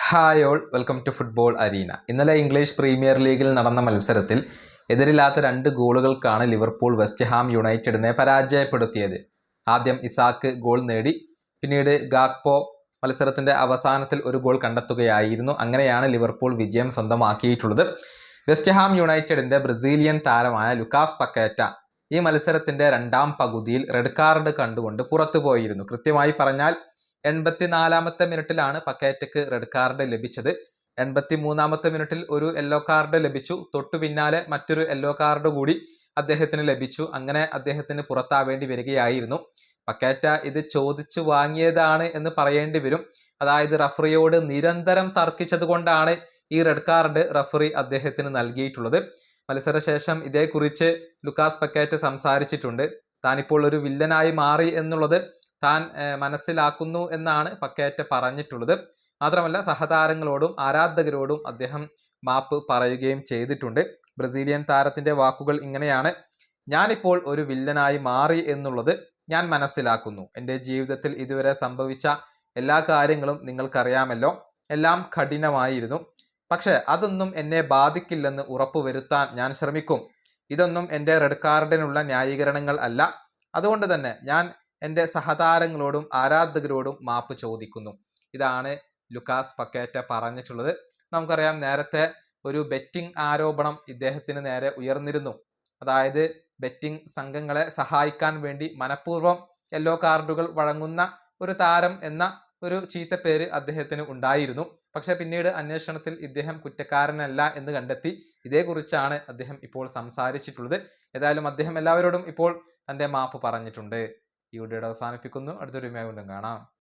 Hi all, welcome to football arena. ഇന്നലെ English premier ലീഗിൽ നടന്ന മത്സരത്തിൽ എതിരില്ലാത്ത 2 ഗോളുകൾക്കാണ് ലിവർപൂൾ വെസ്റ്റ് ഹാം യുണൈറ്റഡിനെ പരാജയപ്പെടുത്തിയത്. ആദ്യം ഇസാക്ക് ഗോൾ നേടി, പിന്നീട് ഗാക്പോ മത്സരത്തിന്റെ അവസാനത്തിൽ ഒരു ഗോൾ കണ്ടെത്തുകയായിരുന്നു. അങ്ങനെയാണ് ലിവർപൂൾ വിജയം സ്വന്തമാക്കിയിട്ടുള്ളത്. വെസ്റ്റ് ഹാം യുണൈറ്റഡിന്റെ ബ്രസീലിയൻ താരമായ ലുക്കാസ് പക്കേറ്റ ഈ മത്സരത്തിന്റെ 2ാം പകുതിയിൽ റെഡ് കാർഡ് കണ്ടുകൊണ്ട് പുറത്തു പോയിരുന്നു. കൃത്യമായി പറഞ്ഞാൽ 84-ാമത്തെ മിനിറ്റിലാണ് പക്കേറ്റയ്ക്ക് റെഡ് കാർഡ് ലഭിച്ചത്. 83-ാമത്തെ മിനിറ്റിൽ ഒരു യെല്ലോ കാർഡ് ലഭിച്ചു. തൊട്ടു പിന്നാലെ മറ്റൊരു യെല്ലോ കാർഡ് കൂടി അദ്ദേഹത്തിന് ലഭിച്ചു. അങ്ങനെ അദ്ദേഹത്തിന് പുറത്താവേണ്ടി വരികയായിരുന്നു. പക്കേറ്റ ഇത് ചോദിച്ചു വാങ്ങിയതാണ് എന്ന് പറയേണ്ടി വരും. അതായത് റഫറിയോട് നിരന്തരം തർക്കിച്ചത് കൊണ്ടാണ് ഈ റെഡ് കാർഡ് റഫറി അദ്ദേഹത്തിന് നൽകിയിട്ടുള്ളത്. മത്സരശേഷം ഇതേക്കുറിച്ച് ലുക്കാസ് പക്കേറ്റ സംസാരിച്ചിട്ടുണ്ട്. താനിപ്പോൾ ഒരു വില്ലനായി മാറി എന്നുള്ളത് താൻ മനസ്സിലാക്കുന്നു എന്നാണ് പക്കേറ്റ പറഞ്ഞിട്ടുള്ളത്. മാത്രമല്ല സഹതാരങ്ങളോടും ആരാധകരോടും അദ്ദേഹം മാപ്പ് പറയുകയും ചെയ്തിട്ടുണ്ട്. ബ്രസീലിയൻ താരത്തിന്റെ വാക്കുകൾ ഇങ്ങനെയാണ്: ഞാനിപ്പോൾ ഒരു വില്ലനായി മാറി എന്നുള്ളത് ഞാൻ മനസ്സിലാക്കുന്നു. എൻ്റെ ജീവിതത്തിൽ ഇതുവരെ സംഭവിച്ച എല്ലാ കാര്യങ്ങളും നിങ്ങൾക്കറിയാമല്ലോ. എല്ലാം കഠിനമായിരുന്നു. പക്ഷെ അതൊന്നും എന്നെ ബാധിക്കില്ലെന്ന് ഉറപ്പുവരുത്താൻ ഞാൻ ശ്രമിക്കും. ഇതൊന്നും എൻ്റെ റെഡ് കാർഡിനുള്ള ന്യായീകരണങ്ങൾ അല്ല. അതുകൊണ്ട് തന്നെ ഞാൻ എൻ്റെ സഹതാരങ്ങളോടും ആരാധകരോടും മാപ്പ് ചോദിക്കുന്നു. ഇതാണ് ലുക്കാസ് പക്കേറ്റ പറഞ്ഞിട്ടുള്ളത്. നമുക്കറിയാം, നേരത്തെ ഒരു ബെറ്റിംഗ് ആരോപണം ഇദ്ദേഹത്തിന് നേരെ ഉയർന്നിരുന്നു. അതായത് ബെറ്റിംഗ് സംഘങ്ങളെ സഹായിക്കാൻ വേണ്ടി മനഃപൂർവ്വം യെല്ലോ കാർഡുകൾ വഴങ്ങുന്ന ഒരു താരം എന്ന ഒരു ചീത്തപ്പേര് അദ്ദേഹത്തിന് ഉണ്ടായിരുന്നു. പക്ഷെ പിന്നീട് അന്വേഷണത്തിൽ ഇദ്ദേഹം കുറ്റക്കാരനല്ല എന്ന് കണ്ടെത്തി. ഇതേക്കുറിച്ചാണ് അദ്ദേഹം ഇപ്പോൾ സംസാരിച്ചിട്ടുള്ളത്. ഏതായാലും അദ്ദേഹം എല്ലാവരോടും ഇപ്പോൾ തൻ്റെ മാപ്പ് പറഞ്ഞിട്ടുണ്ട്. ഈ വീഡിയോയുടെ അവസാനിപ്പിക്കുന്നു. അടുത്തൊരു വീഡിയോ വീണ്ടും കാണാം.